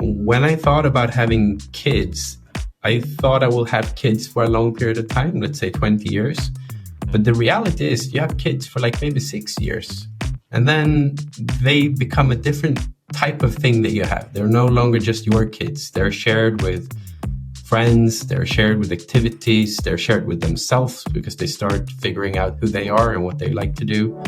When I thought about having kids, I thought I will have kids for a long period of time, let's say 20 years. But the reality is you have kids for like maybe 6 years. And then they become a different type of thing that you have. They're no longer just your kids. They're shared with friends, they're shared with activities, they're shared with themselves because they start figuring out who they are and what they like to do.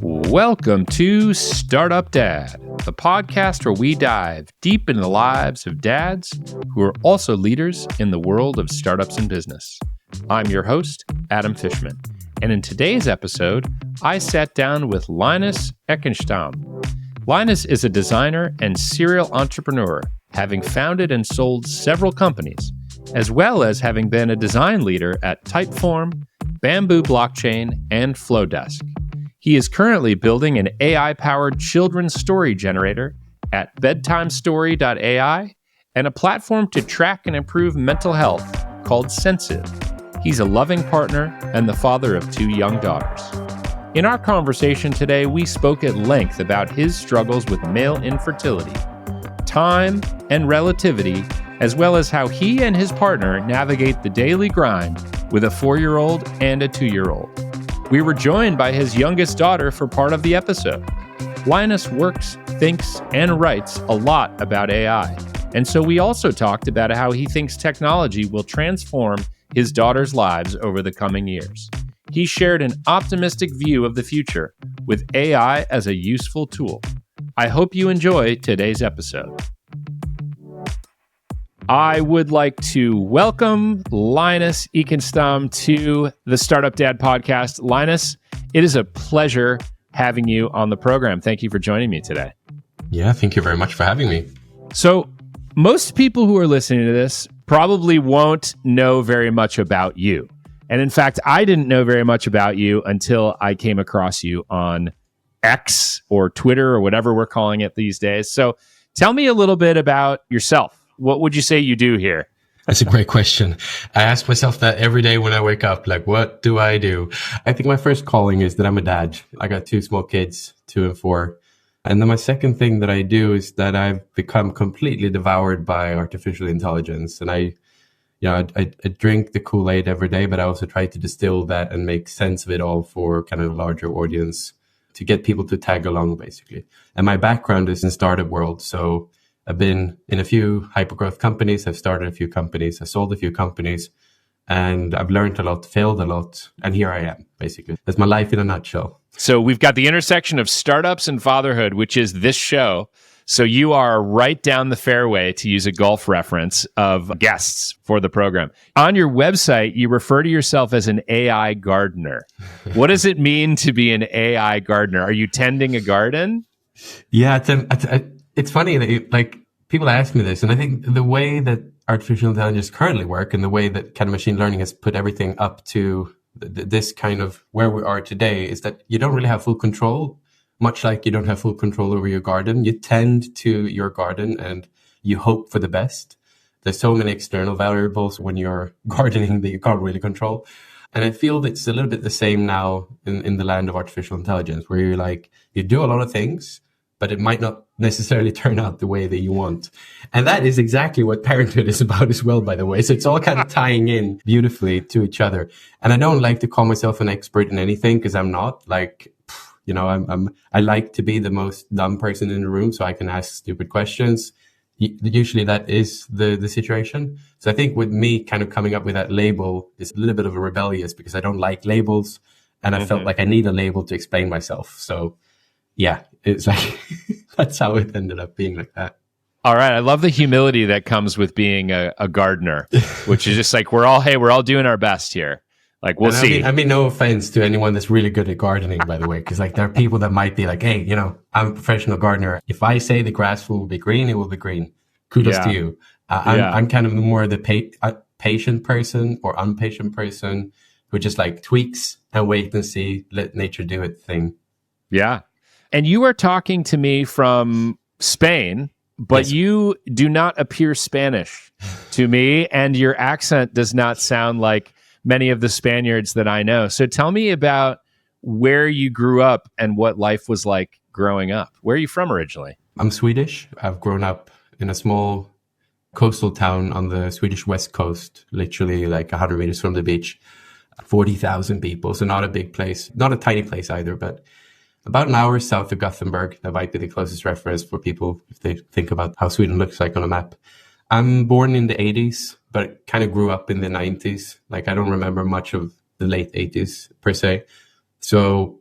Welcome to Startup Dad, the podcast where we dive deep into the lives of dads who are also leaders in the world of startups and business. I'm your host, Adam Fishman, and in today's episode, I sat down with Linus Eckenstam. Linus is a designer and serial entrepreneur, having founded and sold several companies, as well as having been a design leader at Typeform, Bamboo Blockchain, and Flowdesk. He is currently building an AI-powered children's story generator at bedtimestory.ai and a platform to track and improve mental health called Sensiv. He's a loving partner and the father of 2 young daughters. In our conversation today, we spoke at length about his struggles with male infertility, time and relativity, as well as how he and his partner navigate the daily grind with a 4-year-old and a 2-year-old. We were joined by his youngest daughter for part of the episode. Linus works, thinks, and writes a lot about AI. And so we also talked about how he thinks technology will transform his daughter's lives over the coming years. He shared an optimistic view of the future with AI as a useful tool. I hope you enjoy today's episode. I would like to welcome Linus Eckenstam to the Startup Dad podcast. Linus, it is a pleasure having you on the program. Thank you for joining me today. Yeah, thank you very much for having me. So, most people who are listening to this probably won't know very much about you. And in fact, I didn't know very much about you until I came across you on X or Twitter or whatever we're calling it these days. So, tell me a little bit about yourself. What would you say you do here? That's a great question. I ask myself that every day when I wake up, like, what do I do? I think my first calling is that I'm a dad. I got 2 small kids, 2 and 4. And then my second thing that I do is that I've become completely devoured by artificial intelligence. And I drink the Kool-Aid every day, but I also try to distill that and make sense of it all for kind of a larger audience to get people to tag along, basically. And my background is in startup world. So I've been in a few hypergrowth companies. I've started a few companies. I sold a few companies, and I've learned a lot, failed a lot. And here I am, basically. That's my life in a nutshell. So we've got the intersection of startups and fatherhood, which is this show. So you are right down the fairway, to use a golf reference, of guests for the program. On your website, you refer to yourself as an AI gardener. What does it mean to be an AI gardener? Are you tending a garden? Yeah, it's funny that people ask me this, and I think the way that artificial intelligence currently work and the way that kind of machine learning has put everything up to this kind of where we are today is that you don't really have full control, much like you don't have full control over your garden. You tend to your garden and you hope for the best. There's so many external variables when you're gardening that you can't really control. And I feel that it's a little bit the same now in the land of artificial intelligence, where you do a lot of things, but it might not necessarily turn out the way that you want. And that is exactly what parenthood is about as well, by the way. So it's all kind of tying in beautifully to each other. And I don't like to call myself an expert in anything, because I'm not. I like to be the most dumb person in the room so I can ask stupid questions. Usually that is the situation. So I think with me kind of coming up with that label is a little bit of a rebellious, because I don't like labels, and I felt like I need a label to explain myself. So yeah, it's like, that's how it ended up being like that. All right. I love the humility that comes with being a gardener, which is just like, we're all doing our best here. Like, we'll see. I mean, no offense to anyone that's really good at gardening, by the way, because there are people that might be like, hey, I'm a professional gardener. If I say the grass will be green, it will be green. Kudos to you. I'm kind of more the patient person or impatient person who just tweaks and wait and see, let nature do its thing. Yeah. And you are talking to me from Spain, but yes, you do not appear Spanish to me, and your accent does not sound like many of the Spaniards that I know. So tell me about where you grew up and what life was like growing up. Where are you from originally? I'm Swedish. I've grown up in a small coastal town on the Swedish west coast, literally like 100 meters from the beach. 40,000 people, so not a big place, not a tiny place either, but about an hour south of Gothenburg. That might be the closest reference for people if they think about how Sweden looks like on a map. I'm born in the 80s, but kind of grew up in the 90s. Like, I don't remember much of the late 80s per se. So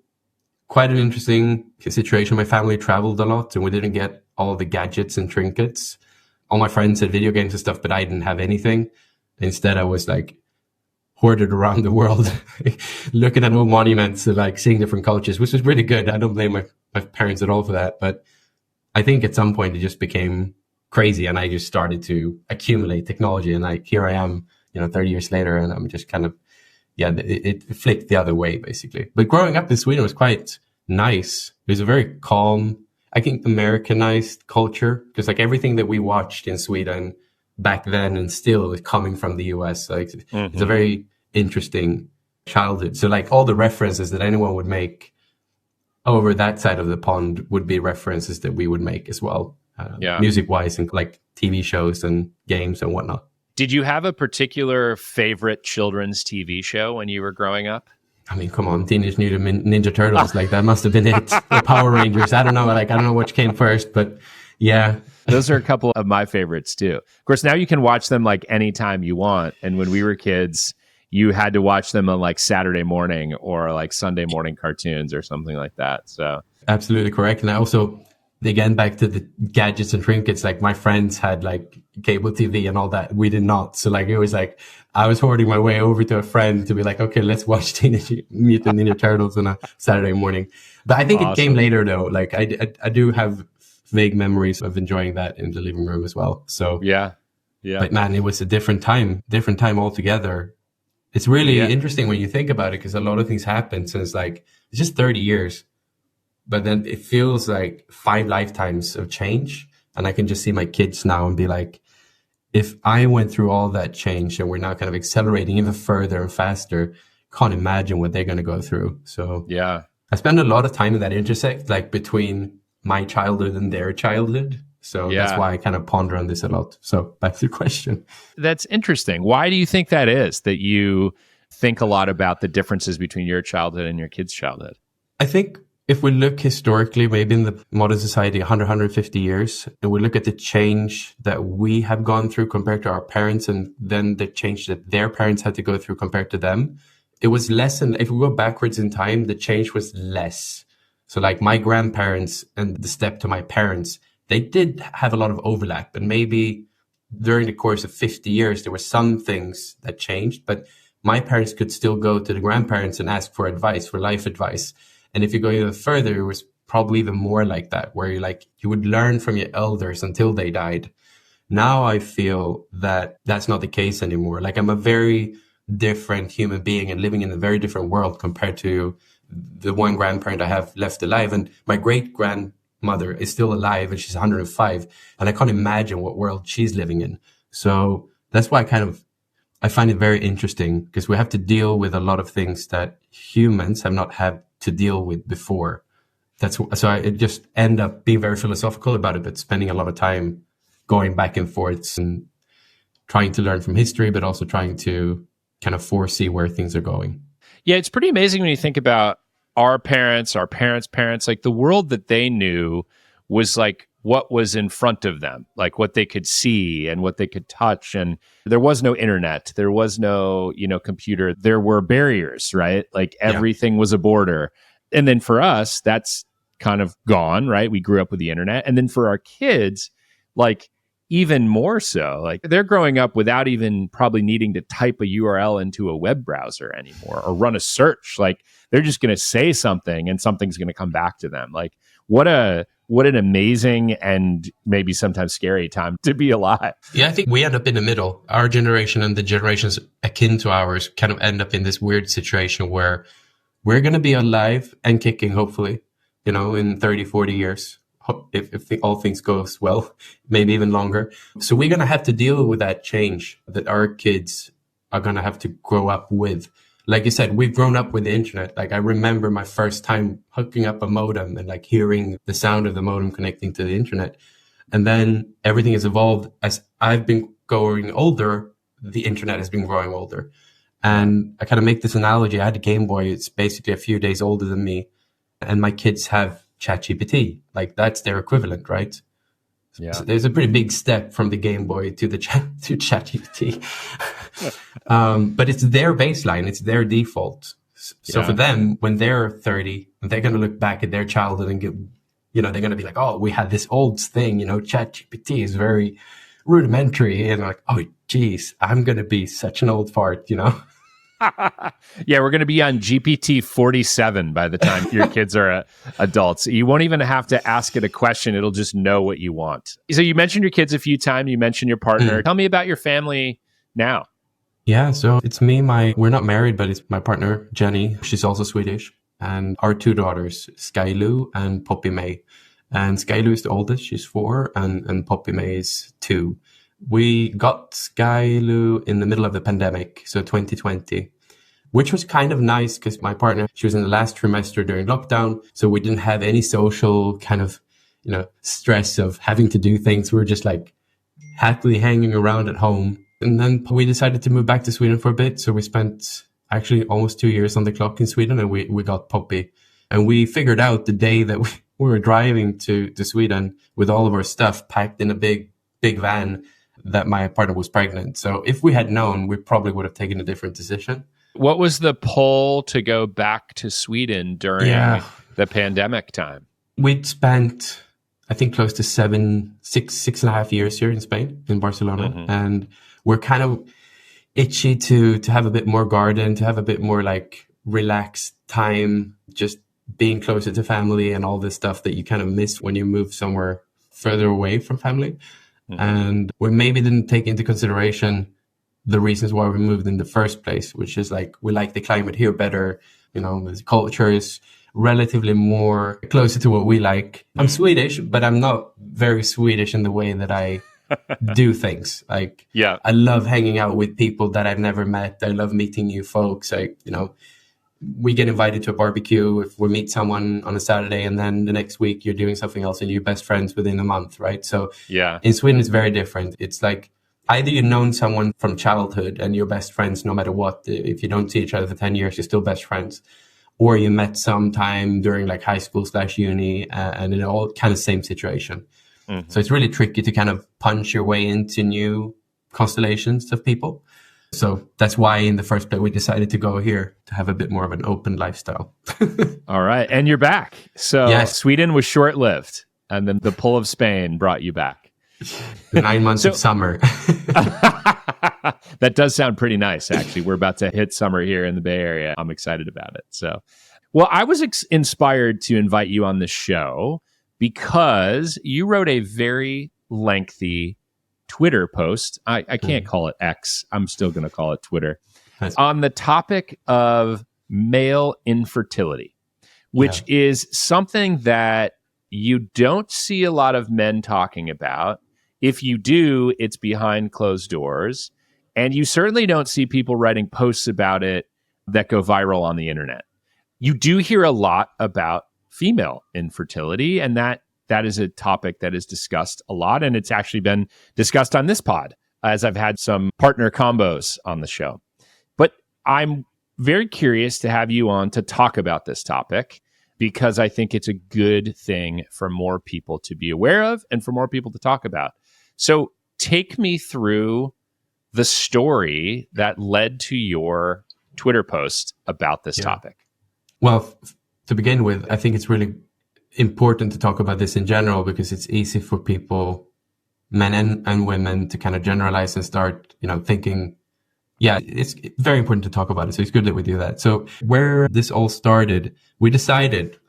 quite an interesting situation. My family traveled a lot and we didn't get all the gadgets and trinkets. All my friends had video games and stuff, but I didn't have anything. Instead, I was like hoarded around the world, looking at old monuments and like seeing different cultures, which was really good. I don't blame my parents at all for that. But I think at some point it just became crazy and I just started to accumulate technology. And like, here I am, 30 years later, and I'm just kind of, it flicked the other way basically. But growing up in Sweden was quite nice. It was a very calm, I think, Americanized culture, because like everything that we watched in Sweden back then and still is coming from the US. Like, It's a very interesting childhood. So like all the references that anyone would make over that side of the pond would be references that we would make as well, music wise, and like TV shows and games and whatnot. Did you have a particular favorite children's TV show when you were growing up? I mean, come on, Teenage Mutant Ninja Turtles, like that must have been it. The Power Rangers. I don't know which came first, but yeah. Those are a couple of my favorites too. Of course, now you can watch them like anytime you want. And when we were kids, you had to watch them on like Saturday morning or like Sunday morning cartoons or something like that. So absolutely correct. And I also, again, back to the gadgets and trinkets, like my friends had like cable TV and all that. We did not. So like, it was like, I was hoarding my way over to a friend to be like, okay, let's watch Teenage Mutant Ninja Turtles on a Saturday morning. But I think It came later though. Like I do have vague memories of enjoying that in the living room as well. So yeah. But man, it was a different time altogether. It's really interesting when you think about it, because a lot of things happened since like, it's just 30 years, but then it feels like 5 lifetimes of change. And I can just see my kids now and be like, if I went through all that change and we're now kind of accelerating even further and faster, can't imagine what they're going to go through. So yeah, I spend a lot of time in that intersect, like between my childhood and their childhood. So that's why I kind of ponder on this a lot. So back to the question. That's interesting. Why do you think that is, that you think a lot about the differences between your childhood and your kids' childhood? I think if we look historically, maybe in the modern society, 150 years, and we look at the change that we have gone through compared to our parents, and then the change that their parents had to go through compared to them, it was less. And if we go backwards in time, the change was less. So like my grandparents and the step to my parents, they did have a lot of overlap. And maybe during the course of 50 years, there were some things that changed, but my parents could still go to the grandparents and ask for advice, for life advice. And if you go even further, it was probably even more like that, where you would learn from your elders until they died. Now I feel that that's not the case anymore. Like, I'm a very different human being and living in a very different world compared to the one grandparent I have left alive. And my great grandmother is still alive and she's 105. And I can't imagine what world she's living in. So that's why I find it very interesting, because we have to deal with a lot of things that humans have not had to deal with before. So I just end up being very philosophical about it, but spending a lot of time going back and forth and trying to learn from history, but also trying to kind of foresee where things are going. Yeah, it's pretty amazing when you think about our parents' parents, like the world that they knew was like what was in front of them, like what they could see and what they could touch. And there was no internet. There was no, computer. There were barriers, right? Like everything was a border. And then for us, that's kind of gone, right? We grew up with the internet. And then for our kids, like even more so, like they're growing up without even probably needing to type a URL into a web browser anymore or run a search. Like they're just going to say something and something's going to come back to them. Like what an amazing and maybe sometimes scary time to be alive. Yeah, I think we end up in the middle. Our generation and the generations akin to ours kind of end up in this weird situation where we're going to be alive and kicking, hopefully, in 30, 40 years. If all things goes well, maybe even longer. So we're going to have to deal with that change that our kids are going to have to grow up with. Like you said, we've grown up with the internet. Like I remember my first time hooking up a modem and like hearing the sound of the modem connecting to the internet. And then everything has evolved. As I've been growing older, the internet has been growing older. And I kind of make this analogy. I had a Game Boy. It's basically a few days older than me. And my kids have ChatGPT. Like, that's their equivalent, right? Yeah. So there's a pretty big step from the Game Boy to the to ChatGPT. But it's their baseline. It's their default. So for them, when they're 30, they're going to look back at their childhood and get, they're going to be like, oh, we had this old thing, ChatGPT is very rudimentary. And like, oh, geez, I'm going to be such an old fart, Yeah, we're going to be on GPT 47 by the time your kids are adults. You won't even have to ask it a question. It'll just know what you want. So you mentioned your kids a few times. You mentioned your partner. Tell me about your family now. Yeah, so it's me, we're not married, but it's my partner, Jenny. She's also Swedish. And our two daughters, Skylu and Poppy May. And Skylu is the oldest. She's 4 and Poppy May is 2. We got Skylu in the middle of the pandemic, so 2020, which was kind of nice because my partner, she was in the last trimester during lockdown. So we didn't have any social kind of, stress of having to do things. We were just like happily hanging around at home. And then we decided to move back to Sweden for a bit. So we spent actually almost 2 years on the clock in Sweden, and we got Poppy. And we figured out the day that we were driving to Sweden with all of our stuff packed in a big van that my partner was pregnant. So if we had known, we probably would have taken a different decision. What was the pull to go back to Sweden during the pandemic time? We'd spent, I think, close to 6.5 years here in Spain, in Barcelona. Mm-hmm. And we're kind of itchy to have a bit more garden, to have a bit more like relaxed time, just being closer to family and all this stuff that you kind of miss when you move somewhere further away from family. Mm-hmm. And we maybe didn't take into consideration the reasons why we moved in the first place, which is like, we like the climate here better. The culture is relatively more closer to what we like. I'm Swedish, but I'm not very Swedish in the way that I do things. Like, I love hanging out with people that I've never met. I love meeting new folks. We get invited to a barbecue if we meet someone on a Saturday, and then the next week you're doing something else and you're best friends within a month, right? So in Sweden, it's very different. It's like either you've known someone from childhood and you're best friends no matter what. If you don't see each other for 10 years, you're still best friends. Or you met sometime during like high school / uni, and in all kind of same situation. Mm-hmm. So it's really tricky to kind of punch your way into new constellations of people. So that's why in the first place we decided to go here to have a bit more of an open lifestyle. All right. And you're back. So Sweden was short-lived, and then the pull of Spain brought you back. The 9 months of summer. That does sound pretty nice, actually. We're about to hit summer here in the Bay Area. I'm excited about it. So, well, I was inspired to invite you on the show because you wrote a very lengthy Twitter post. I can't call it X. I'm still going to call it Twitter. On the topic of male infertility, which is something that you don't see a lot of men talking about. If you do, it's behind closed doors. And you certainly don't see people writing posts about it that go viral on the internet. You do hear a lot about female infertility, and that is a topic that is discussed a lot. And it's actually been discussed on this pod, as I've had some partner combos on the show. But I'm very curious to have you on to talk about this topic, because I think it's a good thing for more people to be aware of and for more people to talk about. So take me through the story that led to your Twitter post about this topic. Well, to begin with, I think it's really important to talk about this in general, because it's easy for people, men and women, to kind of generalize and start, thinking, it's very important to talk about it. So it's good that we do that. So where this all started, we decided,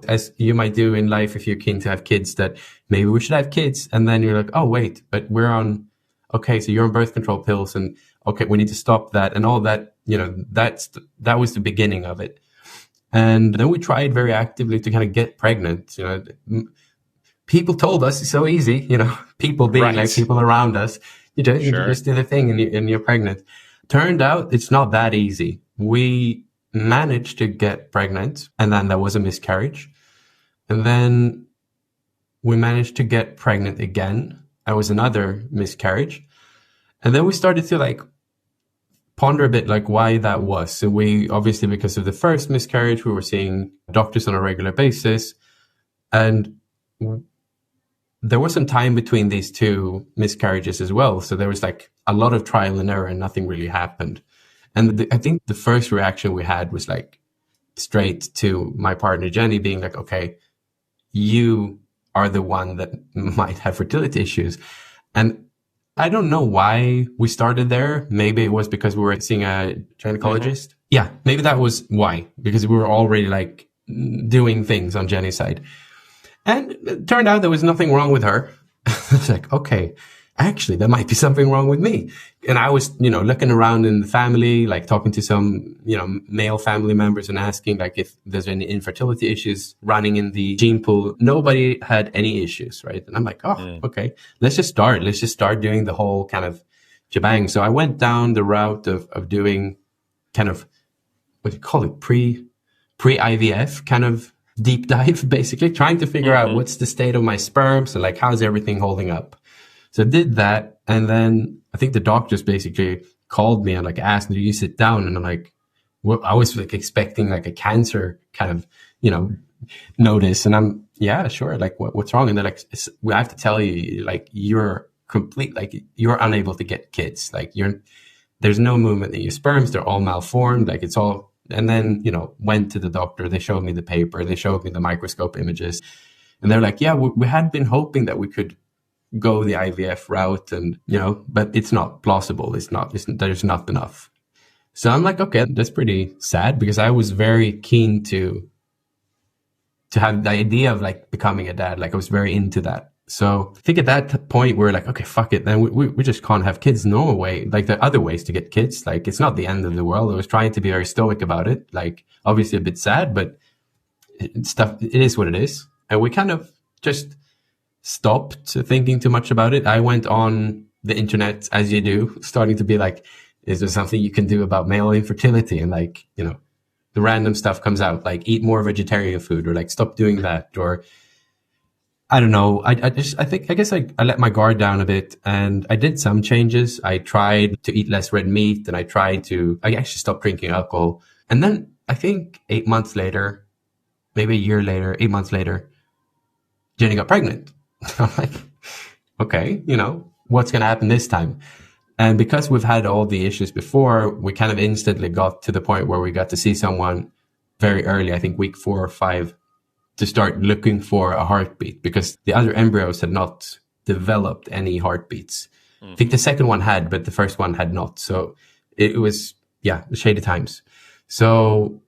as you might do in life if you're keen to have kids, that maybe we should have kids. And then you're like, oh, wait, but so you're on birth control pills, and okay, we need to stop that and all that. That was the beginning of it. And then we tried very actively to kind of get pregnant. People told us it's so easy, people being like people around us. You just do the thing and you're pregnant. Turned out it's not that easy. We managed to get pregnant, and then there was a miscarriage. And then we managed to get pregnant again. It was another miscarriage. And then we started to like ponder a bit like why that was. So we obviously, because of the first miscarriage, we were seeing doctors on a regular basis. And there was some time between these two miscarriages as well. So there was like a lot of trial and error and nothing really happened. And I think the first reaction we had was like straight to my partner, Jenny, being like, okay, you are the one that might have fertility issues. And I don't know why we started there. Maybe it was because we were seeing a gynecologist. Mm-hmm. Yeah, maybe that was why, because we were already like doing things on Jenny's side. And it turned out there was nothing wrong with her. I was like, okay, actually, there might be something wrong with me. And I was, looking around in the family, like talking to some, male family members and asking like if there's any infertility issues running in the gene pool. Nobody had any issues, right? And I'm like, okay, let's just start doing the whole kind of shebang. So I went down the route of doing kind of, what do you call it? Pre-IVF kind of deep dive, basically trying to figure out what's the state of my sperm. So like, how's everything holding up? So I did that. And then I think the doctors basically called me and like asked me, do you sit down? And I'm like, well, I was like expecting like a cancer kind of, notice. And I'm, yeah, sure. Like what's wrong? And they're like, we have to tell you, like, you're unable to get kids. Like there's no movement in your sperms. They're all malformed. Like it's all, and then, went to the doctor. They showed me the paper. They showed me the microscope images. And they're like, yeah, we had been hoping that we could go the IVF route and, but it's not plausible. There's not enough. So I'm like, okay, that's pretty sad because I was very keen to have the idea of like becoming a dad. Like I was very into that. So I think at that point we're like, okay, fuck it. Then we just can't have kids. No way. Like there are other ways to get kids. Like it's not the end of the world. I was trying to be very stoic about it. Like obviously a bit sad, but it is what it is. And we kind of just stopped thinking too much about it. I went on the internet, as you do, starting to be like, is there something you can do about male infertility? And like, the random stuff comes out, like eat more vegetarian food or like stop doing that. Or I don't know. I guess I let my guard down a bit and I did some changes. I tried to eat less red meat and I actually stopped drinking alcohol. And then I think 8 months later, maybe a year later, 8 months later, Jenny got pregnant. I'm like, okay, what's going to happen this time? And because we've had all the issues before, we kind of instantly got to the point where we got to see someone very early, I think week 4 or 5, to start looking for a heartbeat because the other embryos had not developed any heartbeats. I think the second one had, but the first one had not. So it was, shady times. So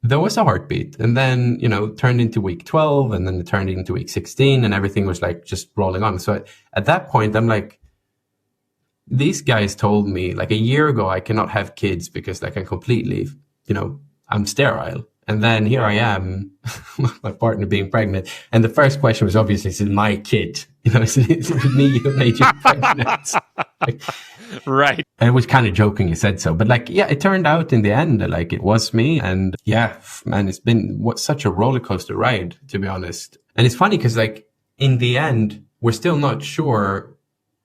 there was a heartbeat and then, turned into week 12 and then it turned into week 16 and everything was like just rolling on. So at that point, I'm like, these guys told me like a year ago, I cannot have kids because like I'm completely, I'm sterile. And then here I am, my partner being pregnant. And the first question was obviously, is it my kid? Is it me who made you pregnant? Right. And it was kind of joking he said so. But like, yeah, it turned out in the end, like it was me. And yeah, man, it's been such a roller coaster ride, to be honest. And it's funny because like in the end, we're still not sure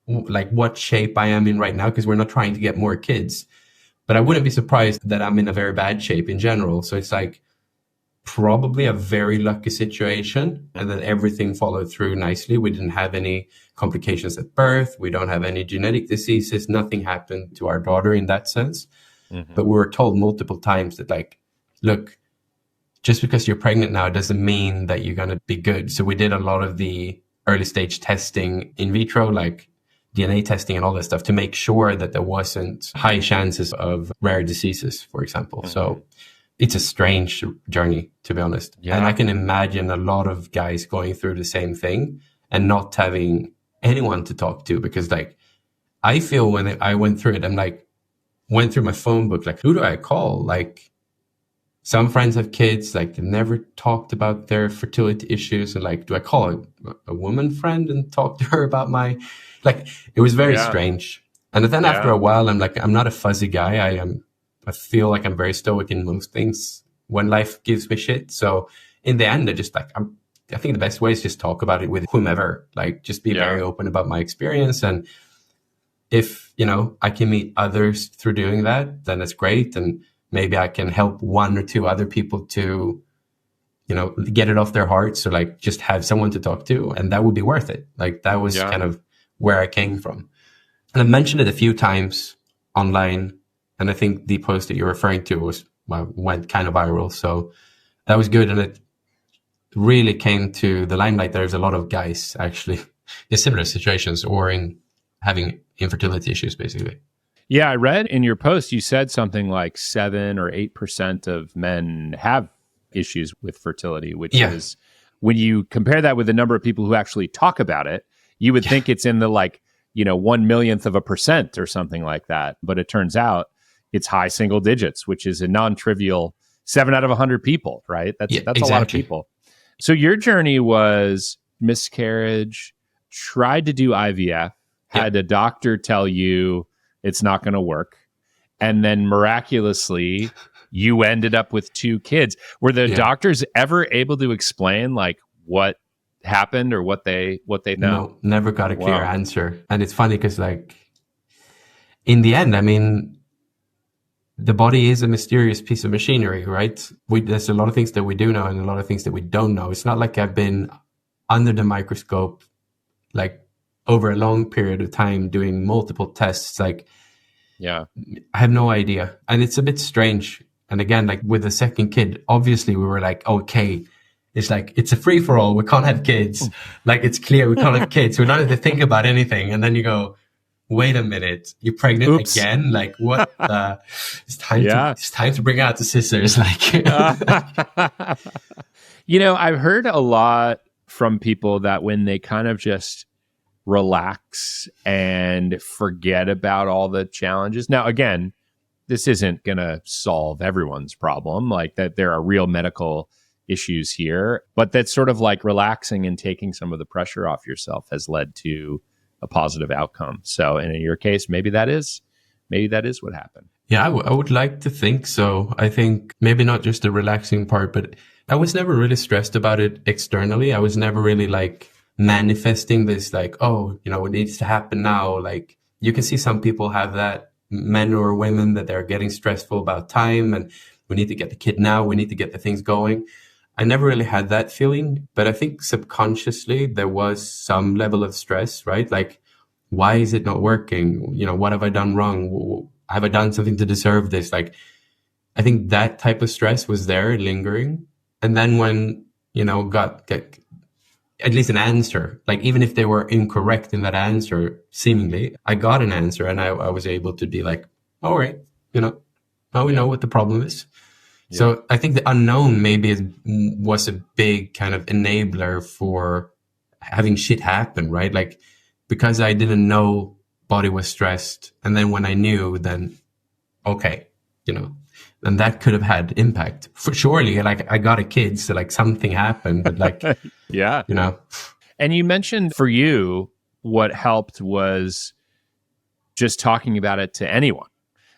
like what shape I am in right now because we're not trying to get more kids. But I wouldn't be surprised that I'm in a very bad shape in general. So it's like probably a very lucky situation and then everything followed through nicely. We didn't have any complications at birth. We don't have any genetic diseases. Nothing happened to our daughter in that sense. Mm-hmm. But we were told multiple times that like, look, just because you're pregnant now doesn't mean that you're going to be good. So we did a lot of the early stage testing in vitro, like DNA testing and all that stuff to make sure that there wasn't high chances of rare diseases, for example. Mm-hmm. So it's a strange journey, to be honest. Yeah. And I can imagine a lot of guys going through the same thing and not having anyone to talk to because like, I feel when I went through it, I'm like, went through my phone book, like, who do I call? Like, some friends have kids, like they've never talked about their fertility issues. And like, do I call a woman friend and talk to her about like, it was very strange. And then after a while, I'm like, I'm not a fuzzy guy. I feel like I'm very stoic in most things when life gives me shit. So in the end, I just like, I think the best way is just talk about it with whomever, like just be very open about my experience. And if, I can meet others through doing that, then it's great. And maybe I can help one or two other people to, get it off their hearts, or like just have someone to talk to, and that would be worth it. Like that was kind of where I came from. And I mentioned it a few times online. And I think the post that you're referring to went kind of viral. So that was good. And it really came to the limelight. There's a lot of guys actually in similar situations or in having infertility issues, basically. Yeah, I read in your post, you said something like 7 or 8% of men have issues with fertility, which is, when you compare that with the number of people who actually talk about it, you would think it's in the 1/1,000,000% or something like that. But it turns out it's high single digits, which is a non-trivial 7 out of 100 people, right? That's exactly. A lot of people. So your journey was miscarriage, tried to do IVF, had a doctor tell you it's not going to work, and then miraculously you ended up with 2 kids. Were the doctors ever able to explain like what happened or what they know? No, never got a clear answer. And it's funny because like in the end, I mean, the body is a mysterious piece of machinery, right? There's a lot of things that we do know and a lot of things that we don't know. It's not like I've been under the microscope like over a long period of time doing multiple tests. Like, I have no idea. And it's a bit strange. And again, like with the second kid, obviously we were like, okay, it's like, it's a free for all. We can't have kids. Like, it's clear we can't have kids. We don't have to think about anything. And then you go, wait a minute, you're pregnant again? Like, what? It's time to bring out the scissors. Like, I've heard a lot from people that when they kind of just relax and forget about all the challenges. Now, again, this isn't going to solve everyone's problem, like that there are real medical issues here, but that sort of like relaxing and taking some of the pressure off yourself has led to a positive outcome. So, and in your case, maybe that is what happened. Yeah, I would like to think so. I think maybe not just the relaxing part, but I was never really stressed about it externally. I was never really like manifesting this, like, oh, it needs to happen now. Like, you can see some people have that, men or women, that they're getting stressful about time and we need to get the kid now. We need to get the things going. I never really had that feeling, but I think subconsciously there was some level of stress, right? Like, why is it not working? What have I done wrong? Have I done something to deserve this? Like, I think that type of stress was there lingering. And then when, got at least an answer, like even if they were incorrect in that answer, seemingly, I got an answer and I was able to be like, all right, now we know what the problem is. Yeah. So I think the unknown maybe was a big kind of enabler for having shit happen, right? Like, because I didn't know body was stressed. And then when I knew, then, okay, then that could have had impact for surely. Like, I got a kid, so like something happened, but like, And you mentioned for you, what helped was just talking about it to anyone.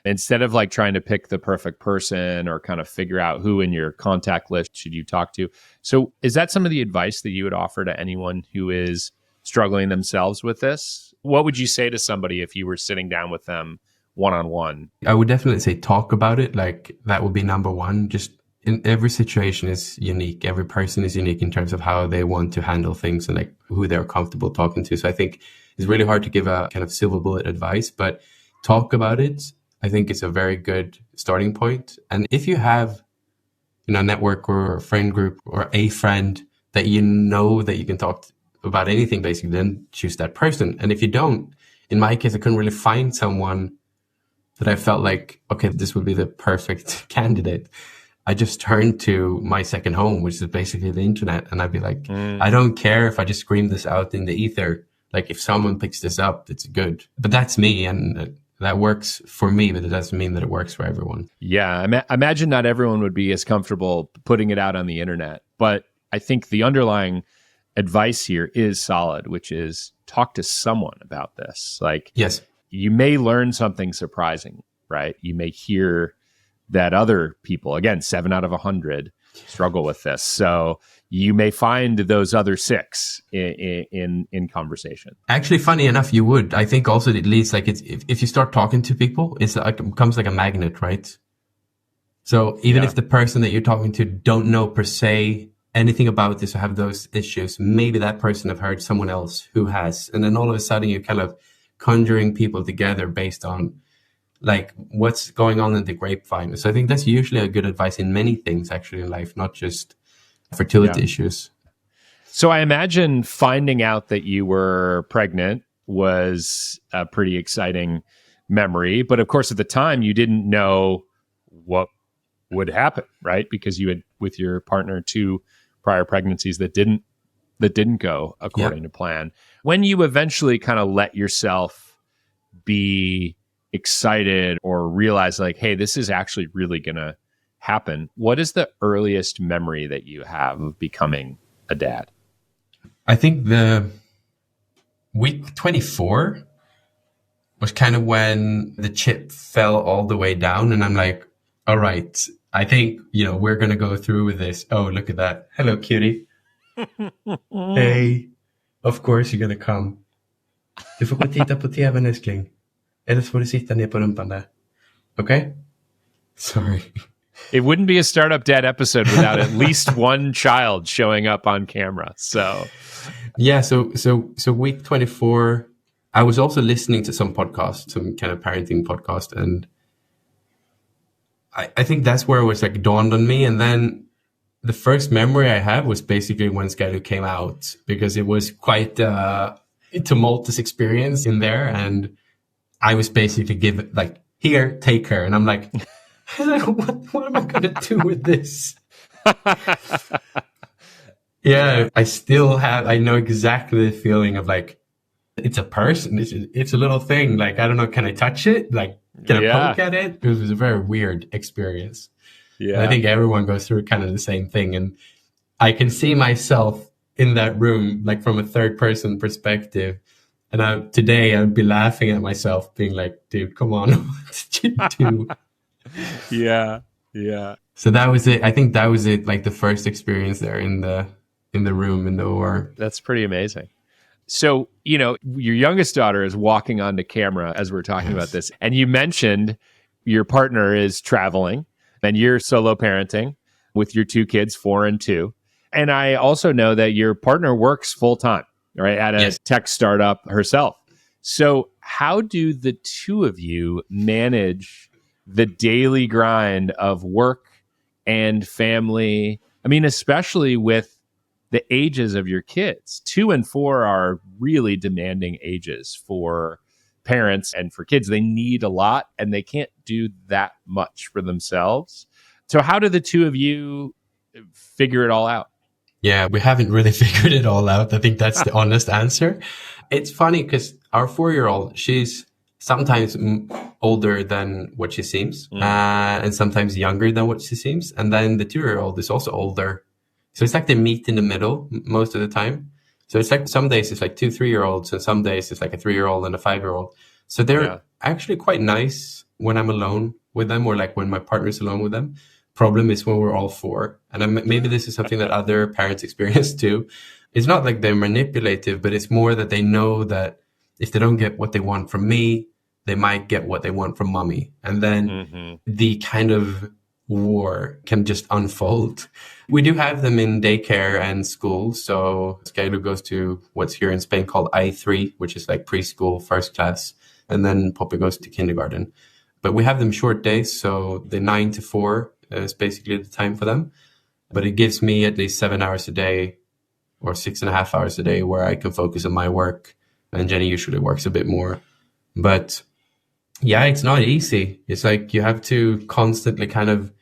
Instead of like trying to pick the perfect person or kind of figure out who in your contact list should you talk to. So is that some of the advice that you would offer to anyone who is struggling themselves with this? What would you say to somebody if you were sitting down with them one-on-one? I would definitely say talk about it. Like, that would be number one. Just in every situation is unique. Every person is unique in terms of how they want to handle things and like who they're comfortable talking to. So I think it's really hard to give a kind of silver bullet advice, but talk about it. I think it's a very good starting point. And if you have, a network or a friend group or a friend that that you can talk about anything, basically, then choose that person. And if you don't, in my case, I couldn't really find someone that I felt like, okay, this would be the perfect candidate. I just turned to my second home, which is basically the internet. And I'd be like, I don't care if I just scream this out in the ether. Like, if someone picks this up, it's good. But that's me. And that works for me, but it doesn't mean that it works for everyone. Yeah. I imagine not everyone would be as comfortable putting it out on the internet. But I think the underlying advice here is solid, which is talk to someone about this. Like, yes, you may learn something surprising, right? You may hear that other people, again, 7 out of 100, struggle with this. So you may find those other 6 in conversation. Actually, funny enough, you would. I think also it leads like if you start talking to people, it's like it becomes like a magnet, right? So even if the person that you're talking to don't know per se anything about this or have those issues, maybe that person have heard someone else who has, and then all of a sudden you're kind of conjuring people together based on like what's going on in the grapevine. So I think that's usually a good advice in many things actually in life, not just fertility issues. So I imagine finding out that you were pregnant was a pretty exciting memory, but of course at the time you didn't know what would happen, right? Because you had with your partner 2 prior pregnancies that didn't go according to plan. When you eventually kind of let yourself be excited or realize like, hey, this is actually really going to happen, what is the earliest memory that you have of becoming a dad? I think the week 24 was kind of when the chip fell all the way down, and I'm like, all right, I think, we're going to go through with this. Oh, look at that. Hello, cutie. Hey, of course you're going to come. Du får gå och titta på tvn, älskling. Eller så får du sitta ner på rumpan där. Okay? Sorry. It wouldn't be a Startup Dad episode without at least one child showing up on camera. So, yeah. So week 24, I was also listening to some podcast, some kind of parenting podcast, and I think that's where it was like dawned on me. And then the first memory I have was basically when Skylu came out, because it was quite a tumultuous experience in there, and I was basically given like, here, take her, and I'm like. What am I going to do with this? Yeah, I know exactly the feeling of like, it's a person, it's a little thing. Like, I don't know, can I touch it? Like, can I poke at it? It was a very weird experience. Yeah. And I think everyone goes through kind of the same thing. And I can see myself in that room, like from a third person perspective. And today I would be laughing at myself being like, dude, come on, what did you do? Yeah. So that was it. I think that was it. Like the first experience there in the room in the OR. That's pretty amazing. So, your youngest daughter is walking onto camera as we're talking about this, and you mentioned your partner is traveling, and you're solo parenting with your 2 kids, 4 and 2. And I also know that your partner works full time, right, at a tech startup herself. So, how do the 2 of you manage the daily grind of work and family? I mean, especially with the ages of your kids. 2 and 4 are really demanding ages for parents and for kids. They need a lot and they can't do that much for themselves. So how do the 2 of you figure it all out? Yeah, we haven't really figured it all out. I think that's the honest answer. It's funny because our 4-year-old, she's sometimes older than what she seems, and sometimes younger than what she seems. And then the 2-year-old is also older. So it's like they meet in the middle most of the time. So it's like some days it's like 2 3-year-olds, and some days it's like a 3-year-old and a 5-year-old. So they're actually quite nice when I'm alone with them, or like when my partner's alone with them. Problem is when we're all 4. And maybe this is something that other parents experience too. It's not like they're manipulative, but it's more that they know that if they don't get what they want from me, they might get what they want from mommy. And then the kind of war can just unfold. We do have them in daycare and school. So Skylu goes to what's here in Spain called I3, which is like preschool, first class. And then Poppy goes to kindergarten. But we have them short days. So the 9 to 4 is basically the time for them. But it gives me at least 7 hours a day or 6.5 hours a day where I can focus on my work. And Jenny usually works a bit more. But yeah, it's not easy. It's like you have to constantly kind of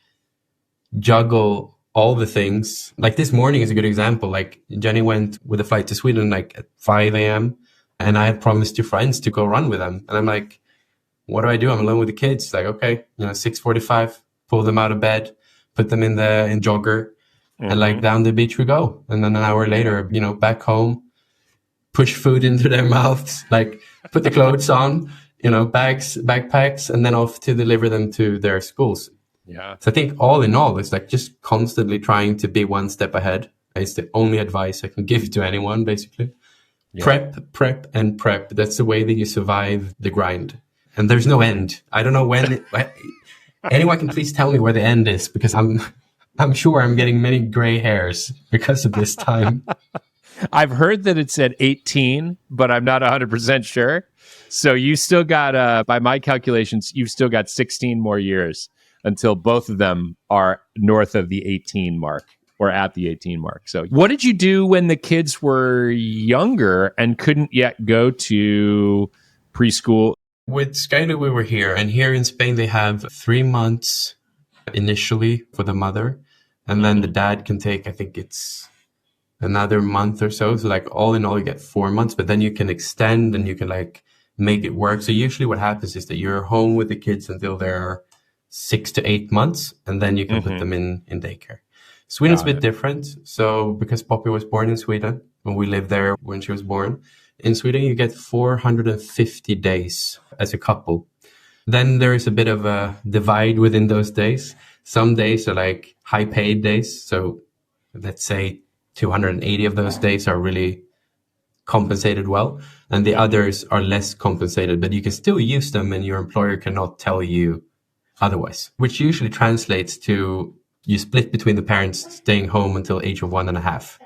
juggle all the things. Like this morning is a good example. Like Jenny went with a flight to Sweden like at 5 a.m. And I had promised 2 friends to go run with them. And I'm like, what do? I'm alone with the kids. Like, okay, 6:45, pull them out of bed, put them in jogger, and like down the beach we go. And then an hour later, back home, push food into their mouths, like put the clothes on, bags, backpacks, and then off to deliver them to their schools. Yeah. So I think all in all, it's like just constantly trying to be one step ahead. It's the only advice I can give to anyone, basically. Yeah. Prep, and prep. That's the way that you survive the grind. And there's no end. I don't know when. Anyone can please tell me where the end is, because I'm sure I'm getting many gray hairs because of this time. I've heard that it's at 18, but I'm not 100% sure. So you still got, by my calculations, you've still got 16 more years until both of them are north of the 18 mark or at the 18 mark. So what did you do when the kids were younger and couldn't yet go to preschool? With Skylar, we were here, and here in Spain, they have 3 months initially for the mother, and then the dad can take, I think it's another month or so. So like all in all, you get 4 months, but then you can extend and you can like make it work. So usually what happens is that you're home with the kids until they're 6 to 8 months, and then you can put them in daycare. Sweden's a bit different. So because Poppy was born in Sweden, when we lived there when she was born, in Sweden, you get 450 days as a couple. Then there is a bit of a divide within those days. Some days are like high paid days. So let's say 280 of those days are really compensated well, and the others are less compensated, but you can still use them and your employer cannot tell you otherwise, which usually translates to you split between the parents staying home until age of 1.5.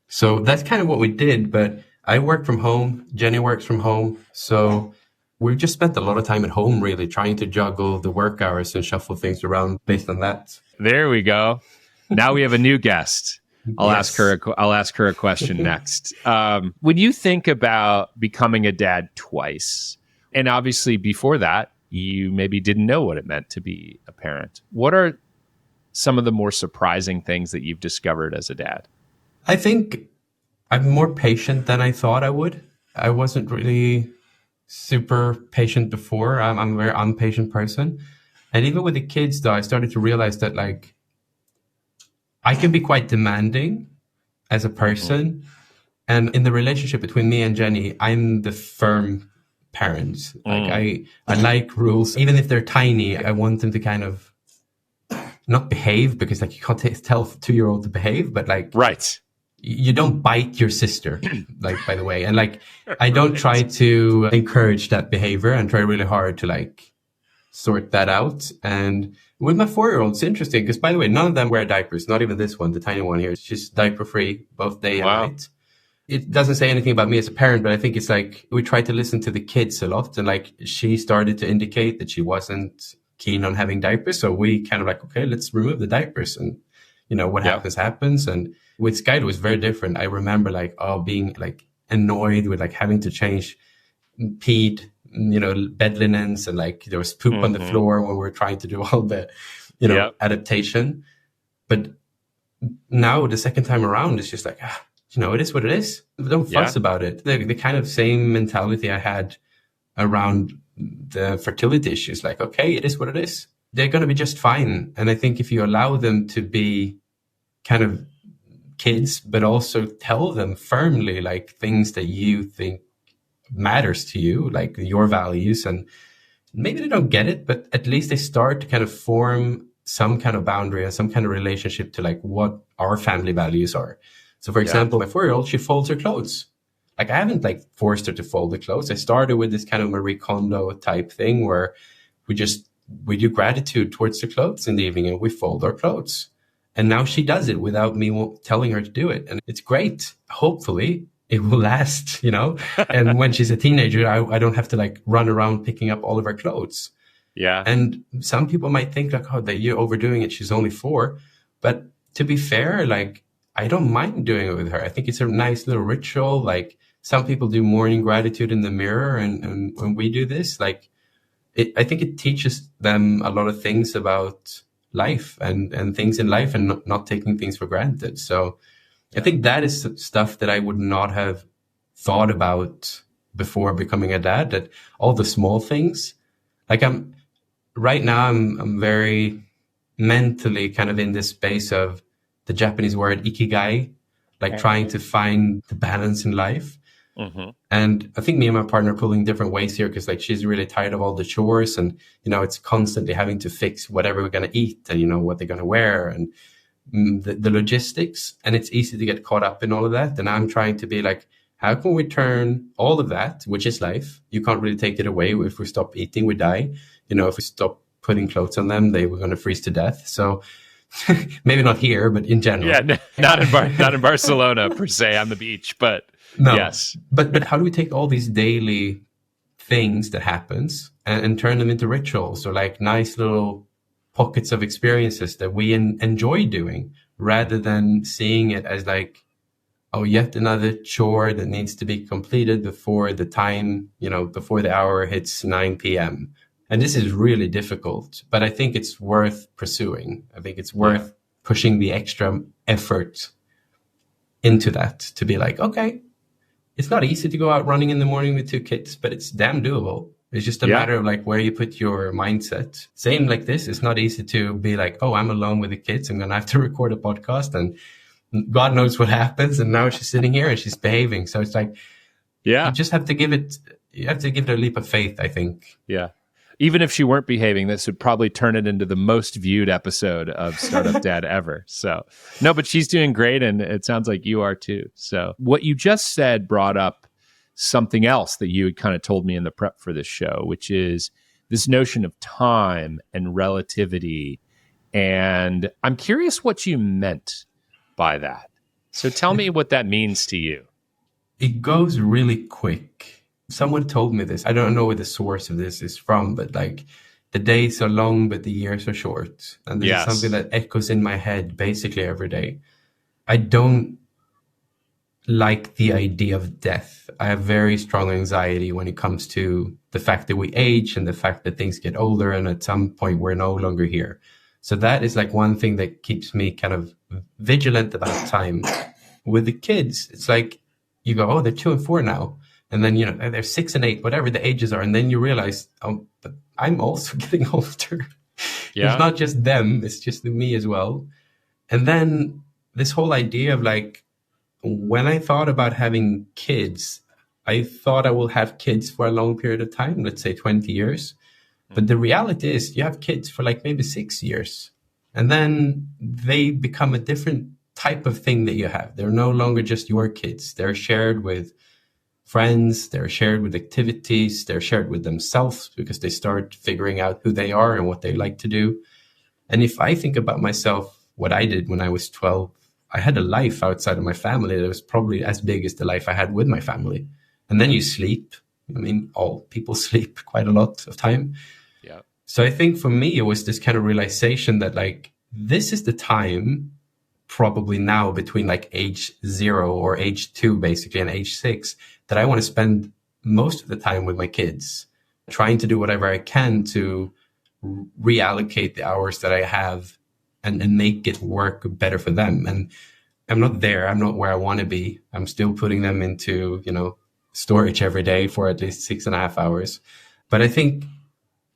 So that's kind of what we did, but I work from home, Jenny works from home. So we've just spent a lot of time at home, really trying to juggle the work hours and shuffle things around based on that. There we go. Now we have a new guest. I'll Yes. ask her a question next. When you think about becoming a dad twice, and obviously before that, you maybe didn't know what it meant to be a parent. What are some of the more surprising things that you've discovered as a dad? I think I'm more patient than I thought I would. I wasn't really super patient before. I'm a very impatient person. And even with the kids, though, I started to realize that like I can be quite demanding as a person. And in the relationship between me and Jenny, I'm the firm parent. Like I like rules. Even if they're tiny, I want them to kind of not behave, because like you can't tell a 2-year-old to behave, but like Right. you don't bite your sister, like, by the way. And like, I don't try to encourage that behavior and try really hard to like sort that out. And with my 4-year-old, it's interesting because, by the way, none of them wear diapers. Not even this one, the tiny one here. It's just diaper free both day and night. It doesn't say anything about me as a parent, but I think it's like we try to listen to the kids a lot. And like she started to indicate that she wasn't keen on having diapers. So we kind of like, okay, let's remove the diapers, and you know, what happens. And with Sky, it was very different. I remember like, being like annoyed with like having to change peed, you know, bed linens, and like there was poop on the floor when we were trying to do all the, you know, adaptation. But now the second time around, it's just like, you know, it is what it is. Don't fuss about it. The kind of same mentality I had around the fertility issues, like, okay, it is what it is. They're going to be just fine. And I think if you allow them to be kind of kids, but also tell them firmly, like things that you think matters to you, like your values, and maybe they don't get it, but at least they start to kind of form some kind of boundary and some kind of relationship to like what our family values are. So for example, my 4-year-old, she folds her clothes. Like I haven't like forced her to fold the clothes. I started with this kind of Marie Kondo type thing where we do gratitude towards the clothes in the evening and we fold our clothes. And now she does it without me telling her to do it. And it's great. Hopefully it will last, you know? And when she's a teenager, I don't have to like run around picking up all of her clothes. Yeah. And some people might think like, oh, that you're overdoing it. She's only 4. But to be fair, like I don't mind doing it with her. I think it's a nice little ritual. Like some people do morning gratitude in the mirror. And when we do this, like I think it teaches them a lot of things about life and things in life, and not taking things for granted. So I think that is stuff that I would not have thought about before becoming a dad, that all the small things, like I'm very mentally kind of in this space of the Japanese word ikigai, like trying to find the balance in life. And I think me and my partner are pulling different ways here because like she's really tired of all the chores and, it's constantly having to fix whatever we're going to eat and, what they're going to wear and the logistics. And it's easy to get caught up in all of that. And I'm trying to be like, how can we turn all of that, which is life? You can't really take it away. If we stop eating, we die. If we stop putting clothes on them, they were going to freeze to death. So maybe not here, but in general. Yeah, not in Barcelona per se on the beach, but no. Yes. But how do we take all these daily things that happens and turn them into rituals or like nice little pockets of experiences that we enjoy doing rather than seeing it as like, oh, yet another chore that needs to be completed before the time, before the hour hits 9 p.m. And this is really difficult, but I think it's worth pursuing. I think it's worth pushing the extra effort into that to be like, okay, it's not easy to go out running in the morning with 2 kids, but it's damn doable. It's just a matter of like where you put your mindset. Same like this. It's not easy to be like, oh, I'm alone with the kids. I'm going to have to record a podcast and God knows what happens. And now she's sitting here and she's behaving. So it's like, you just have to give it a leap of faith, I think. Yeah. Even if she weren't behaving, this would probably turn it into the most viewed episode of Startup Dad ever. So, no, but she's doing great. And it sounds like you are too. So what you just said brought up something else that you had kind of told me in the prep for this show, which is this notion of time and relativity. And I'm curious what you meant by that. So tell me what that means to you. It goes really quick. Someone told me this. I don't know where the source of this is from, but like the days are long, but the years are short. And this is something that echoes in my head basically every day. I don't like the idea of death. I have very strong anxiety when it comes to the fact that we age and the fact that things get older and at some point we're no longer here. So that is like one thing that keeps me kind of vigilant about time. With the kids, it's like you go, oh, they're 2 and 4 now. And then, they're 6 and 8, whatever the ages are. And then you realize, oh, but I'm also getting older. Yeah. It's not just them. It's just me as well. And then this whole idea of like, when I thought about having kids, I thought I will have kids for a long period of time, let's say 20 years. But the reality is you have kids for like maybe 6 years. And then they become a different type of thing that you have. They're no longer just your kids. They're shared with friends, they're shared with activities, they're shared with themselves because they start figuring out who they are and what they like to do. And if I think about myself, what I did when I was 12, I had a life outside of my family that was probably as big as the life I had with my family. And then you sleep. I mean, all people sleep quite a lot of time. Yeah. So I think for me, it was this kind of realization that like, this is the time probably now between like age 0 or age 2, basically, and age 6, that I want to spend most of the time with my kids, trying to do whatever I can to reallocate the hours that I have and make it work better for them. And I'm not there. I'm not where I want to be. I'm still putting them into, storage every day for at least 6.5 hours. But I think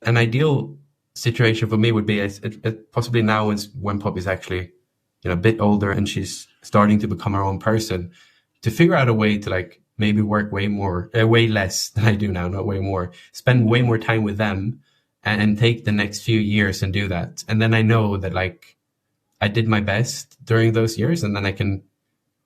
an ideal situation for me would be possibly now when Poppy's actually, a bit older and she's starting to become her own person, to figure out a way to like maybe work way less than I do now, not way more, spend way more time with them and take the next few years and do that. And then I know that like I did my best during those years, and then I can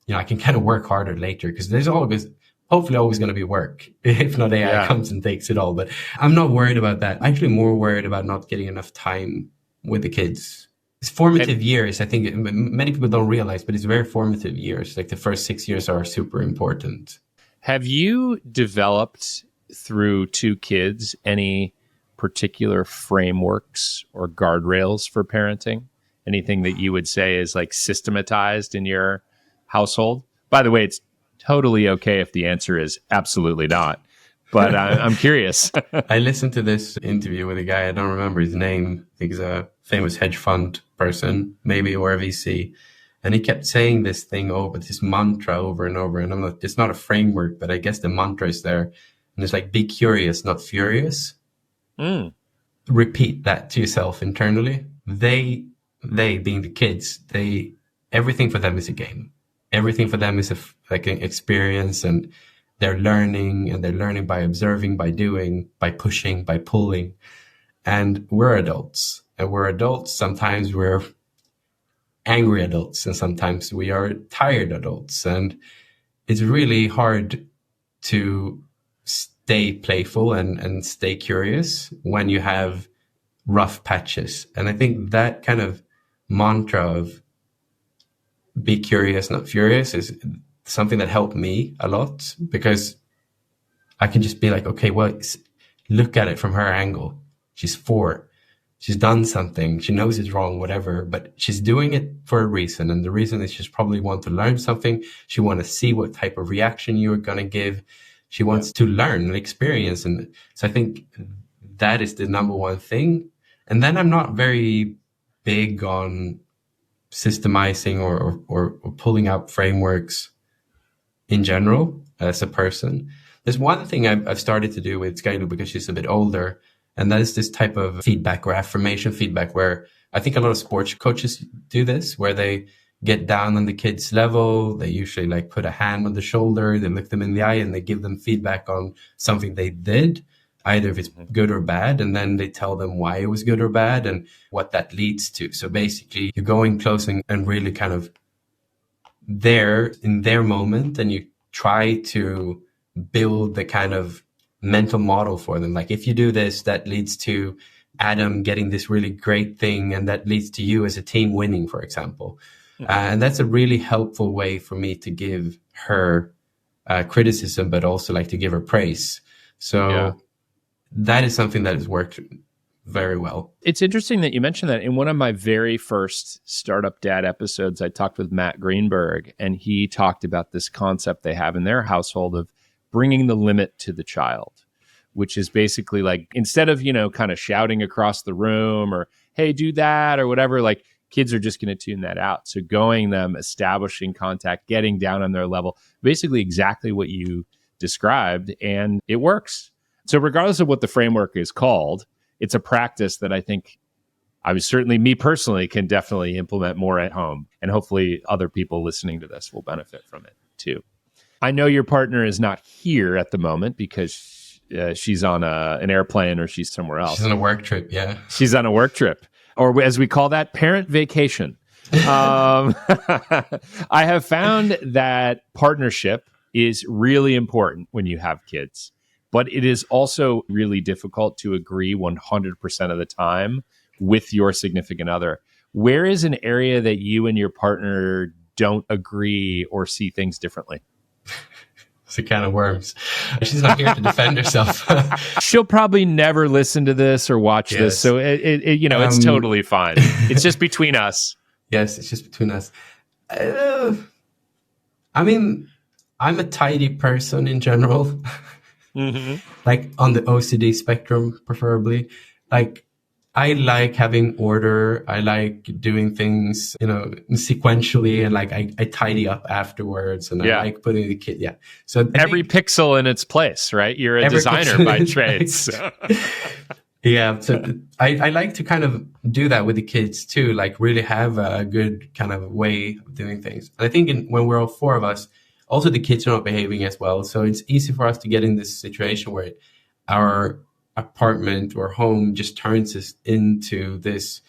kind of work harder later because there's hopefully always going to be work if not AI comes and takes it all. But I'm not worried about that. I'm actually more worried about not getting enough time with the kids. It's formative years. I think many people don't realize, but it's very formative years. Like the first 6 years are super important. Have you developed through 2 kids any particular frameworks or guardrails for parenting? Anything that you would say is like systematized in your household? By the way, it's totally okay if the answer is absolutely not. But I'm curious. I listened to this interview with a guy, I don't remember his name. I think he's a famous hedge fund person, maybe, or a VC. And he kept saying this mantra over and over. And it's not a framework, but I guess the mantra is there. And it's like, be curious, not furious. Repeat that to yourself internally. They being the kids, everything for them is a game. Everything for them is an experience. And they're learning, and they're learning by observing, by doing, by pushing, by pulling. And we're adults, and we're adults. Sometimes we're angry adults, and sometimes we are tired adults. And it's really hard to stay playful and stay curious when you have rough patches. And I think that kind of mantra of be curious, not furious, is something that helped me a lot, because I can just be like, okay, well, look at it from her angle. She's 4. She's done something. She knows it's wrong, whatever, but she's doing it for a reason. And the reason is she's probably want to learn something. She wants to see what type of reaction you're going to give. She wants to learn and experience. And so I think that is the number one thing. And then I'm not very big on systemizing or pulling out frameworks in general as a person. There's one thing I've started to do with Skylu, because she's a bit older, and that is this type of feedback or affirmation feedback, where I think a lot of sports coaches do this, where they get down on the kid's level. They usually like put a hand on the shoulder, they look them in the eye, and they give them feedback on something they did, either if it's good or bad, and then they tell them why it was good or bad and what that leads to. So basically, you're going close and really kind of there in their moment, and you try to build the kind of mental model for them. Like, if you do this, that leads to Adam getting this really great thing, and that leads to you as a team winning, for example. And that's a really helpful way for me to give her criticism, but also like to give her praise. So that is something that has worked very well. It's interesting that you mentioned that. In one of my very first Startup Dad episodes, I talked with Matt Greenberg, and he talked about this concept they have in their household of bringing the limit to the child, which is basically like, instead of, kind of shouting across the room or, hey, do that or whatever, like kids are just going to tune that out. So establishing contact, getting down on their level, basically exactly what you described, and it works. So regardless of what the framework is called, it's a practice that I think me personally can definitely implement more at home. And hopefully other people listening to this will benefit from it too. I know your partner is not here at the moment because she's on an airplane, or she's somewhere else. She's on a work trip, yeah. She's on a work trip, or as we call that, parent vacation. I have found that partnership is really important when you have kids, but it is also really difficult to agree 100% of the time with your significant other. Where is an area that you and your partner don't agree or see things differently? It's a can of worms. She's not here to defend herself. She'll probably never listen to this or watch this, so it's totally fine. It's just between us. Yes, it's just between us. I mean, I'm a tidy person in general. Mm-hmm. Like on the OCD spectrum, preferably. Like, I like having order. I like doing things, sequentially, and like I tidy up afterwards, and I like putting the kid. Yeah. So every pixel in its place, right? You're a designer by trade. So. Yeah. So I like to kind of do that with the kids too, like really have a good kind of way of doing things. And I think when we're all 4 of us, also the kids are not behaving as well. So it's easy for us to get in this situation where our apartment or home just turns us into this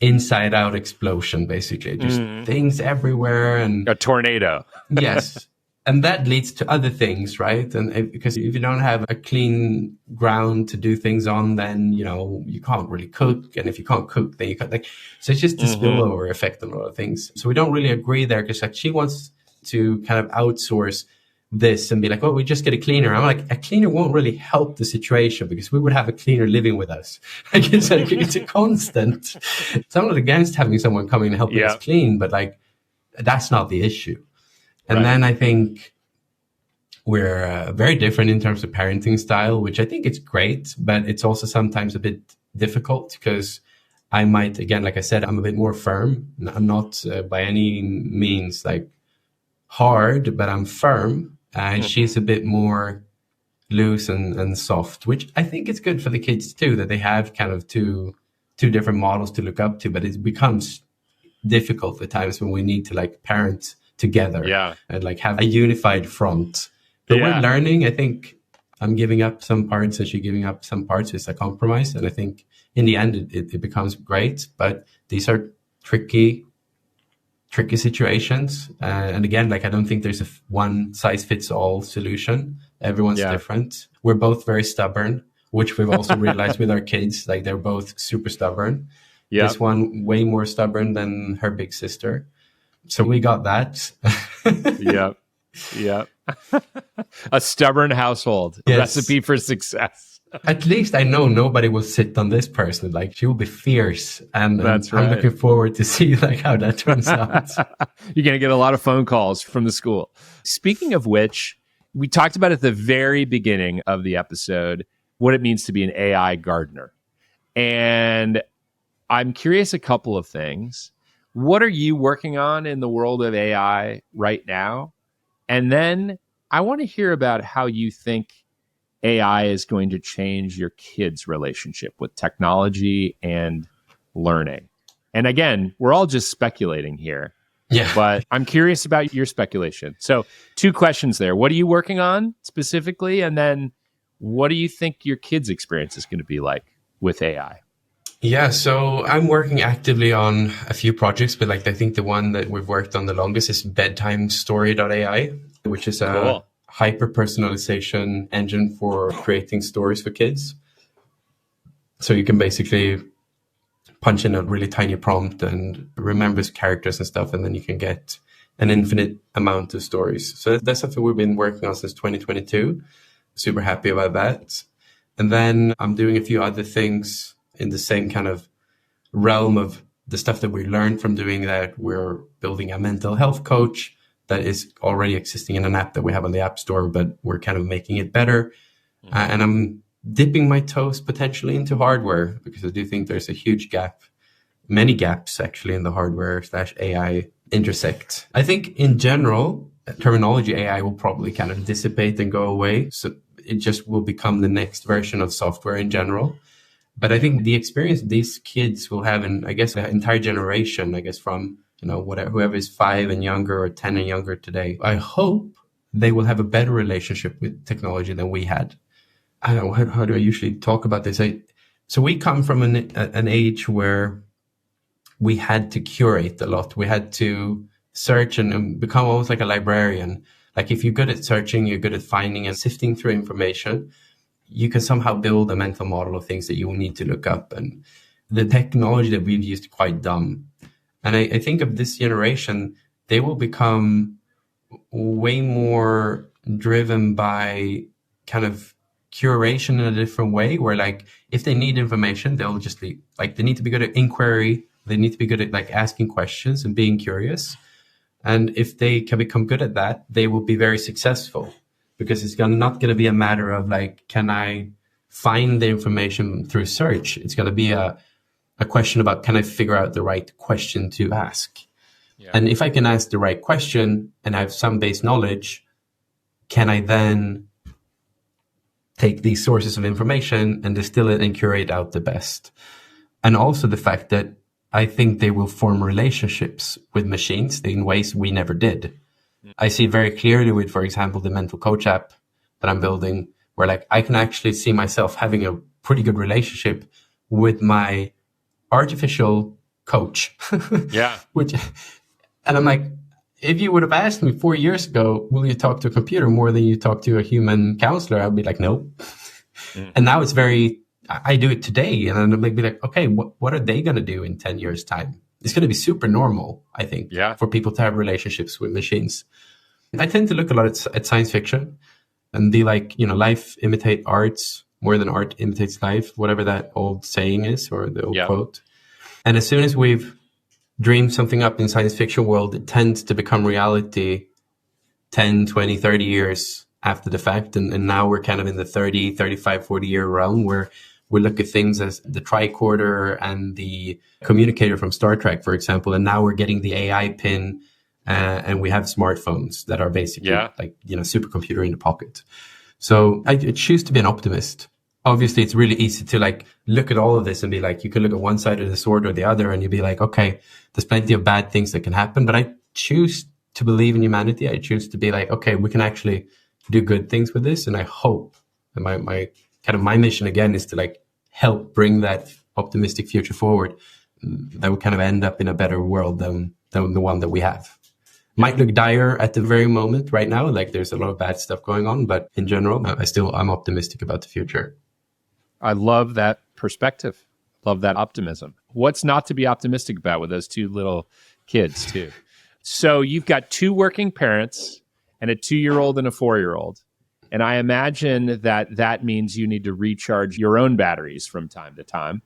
inside out explosion, basically. Just things everywhere, and a tornado. Yes. And that leads to other things, right? And because if you don't have a clean ground to do things on, then, you can't really cook. And if you can't cook, then you can't, so it's just a spillover effect on a lot of things. So we don't really agree there, because like she wants to kind of outsource this and be like, well, we just get a cleaner. I'm like, a cleaner won't really help the situation, because we would have a cleaner living with us. It's a constant. So I'm not against having someone come in and help us clean, but like, that's not the issue. And then I think we're very different in terms of parenting style, which I think it's great, but it's also sometimes a bit difficult, because I might, again, like I said, I'm a bit more firm. I'm not by any means like hard, but I'm firm. And she's a bit more loose and soft, which I think is good for the kids too, that they have kind of two different models to look up to. But it becomes difficult at times when we need to like parent together and like have a unified front, But we're learning. I think I'm giving up some parts and she's giving up some parts. It's a compromise. And I think in the end, it becomes great. But these are tricky situations. And again, like, I don't think there's a one size fits all solution. Everyone's different. We're both very stubborn, which we've also realized with our kids. Like, they're both super stubborn. Yeah. This one way more stubborn than her big sister. So we got that. Yeah. A stubborn household. Yes. Recipe for success. At least I know nobody will sit on this person. Like, she will be fierce. And That's right. I'm looking forward to see like how that turns out. You're going to get a lot of phone calls from the school. Speaking of which, we talked about at the very beginning of the episode what it means to be an AI gardener. And I'm curious a couple of things. What are you working on in the world of AI right now? And then I want to hear about how you think AI is going to change your kids' relationship with technology and learning. And again, we're all just speculating here. Yeah. But I'm curious about your speculation. So 2 questions there. What are you working on specifically? And then what do you think your kids' experience is going to be like with AI? Yeah, so I'm working actively on a few projects, but like, I think the one that we've worked on the longest is bedtimestory.ai, which is a hyper-personalization engine for creating stories for kids. So you can basically punch in a really tiny prompt and remembers characters and stuff, and then you can get an infinite amount of stories. So that's something we've been working on since 2022. Super happy about that. And then I'm doing a few other things in the same kind of realm of the stuff that we learned from doing that. We're building a mental health coach that is already existing in an app that we have on the App Store, but we're kind of making it better. And I'm dipping my toes potentially into hardware, because I do think there's a huge gap, many gaps actually, in the hardware/AI intersect. I think in general, terminology AI will probably kind of dissipate and go away. So it just will become the next version of software in general. But I think the experience these kids will have, in, I guess, an entire generation, I guess, from, whoever is 5 and younger or 10 and younger today, I hope they will have a better relationship with technology than we had. I don't know, how do I usually talk about this? So we come from an age where we had to curate a lot. We had to search and become almost like a librarian. Like, if you're good at searching, you're good at finding and sifting through information, you can somehow build a mental model of things that you will need to look up. And the technology that we've used is quite dumb. And I think of this generation, they will become way more driven by kind of curation in a different way, where like, if they need information, they'll just leave. Like, they need to be good at inquiry. They need to be good at like asking questions and being curious. And if they can become good at that, they will be very successful. Because it's not going to be a matter of like, can I find the information through search? It's going to be a question about, can I figure out the right question to ask? Yeah. And if I can ask the right question and I have some base knowledge, can I then take these sources of information and distill it and curate out the best? And also the fact that I think they will form relationships with machines in ways we never did. I see very clearly with, for example, the mental coach app that I'm building, where like, I can actually see myself having a pretty good relationship with my artificial coach. Yeah. And I'm like, if you would have asked me 4 years ago, will you talk to a computer more than you talk to a human counselor? I'd be like, no. And now it's I do it today. And then I'd be like, okay, what are they going to do in 10 years time? It's going to be super normal, I think, for people to have relationships with machines. I tend to look a lot at science fiction and be like, life imitates arts more than art imitates life, whatever that old saying is, or the old quote. And as soon as we've dreamed something up in science fiction world, it tends to become reality 10, 20, 30 years after the fact. And now we're kind of in the 30, 35, 40-year realm where we look at things as the tricorder and the communicator from Star Trek, for example. And now we're getting the AI pin, and we have smartphones that are basically like, supercomputer in the pocket. So I choose to be an optimist. Obviously, it's really easy to like look at all of this and be like, you can look at one side of the sword or the other, and you'd be like, okay, there's plenty of bad things that can happen. But I choose to believe in humanity. I choose to be like, okay, we can actually do good things with this. And I hope that my mission again is to like help bring that optimistic future forward, that we kind of end up in a better world than the one that we have. Might look dire at the very moment right now, like there's a lot of bad stuff going on, but in general, I'm optimistic about the future. I love that perspective. Love that optimism. What's not to be optimistic about with those two little kids too? So you've got two working parents and a 2-year-old and a 4-year-old. And I imagine that means you need to recharge your own batteries from time to time.